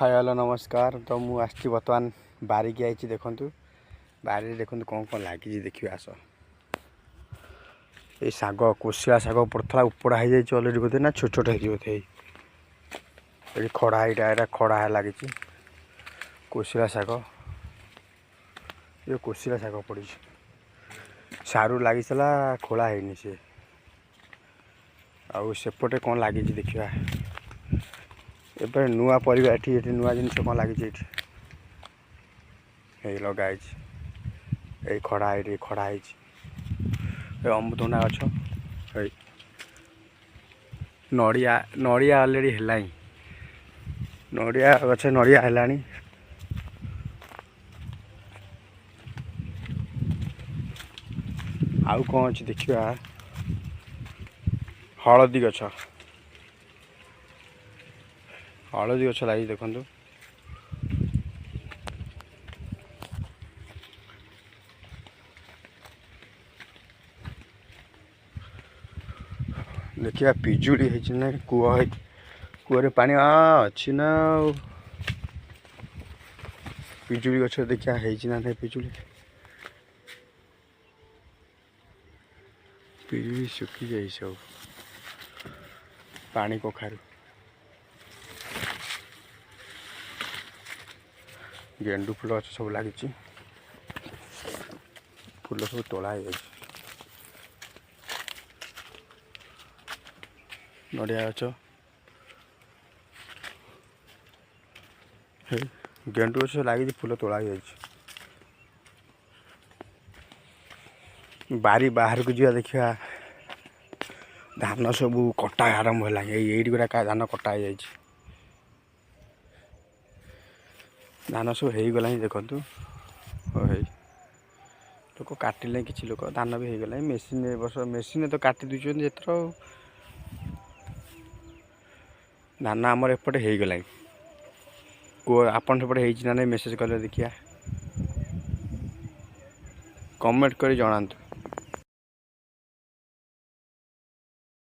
Hi hello नमस्कार। तो मुझे बर्तमान बारिकी आई देखु बारी देखु कौन कौन लगी देखिए आस ये शाग कोशिला शाग पड़ता उपड़ा हो जाए अलरेडी बोधे ना छोट छोट होते ये खड़ा यहाँ खड़ा लगी कोशिला शाग ये कोशिला शाग पड़ी सारू लगी खोला है सी आसेपटे कौन लगी देखा एबे नुआ परिवा ये नुआ जिन कौन लगी लगाई ये खड़ा ये खड़ा अमृतभंडा गछ नड़िया नड़िया अलरेडी है नड़िया गछ नड़िया है आउ कौन अच्छी देखा हलदी गछ लगी देखु देखिए पिजुड़ी है कूह कूह पानी अच्छी ना पिजुड़ी गछ देखिए है पिजुड़ी पिजुड़ी सुखी जाए सब पानी कखारू गेंडू फूल गछ सब लगी फूल सब तोड़ा नड़िया गछ गेंडू गछ लगी फूल तोड़ा बारी बाहर को जा देखा धान सब कटा आरंभ है ये गुड़ा धान कटा हो धान सब हो गला देखु लोक काटिले कि लोक धान भी हो गला मेसीन वर्ष मेसीन तो काटी दूसरी एथर धान आमर एपटे हो गला आपन सेपटे हो मेसेज कले देखिया कमेंट कर जनातु।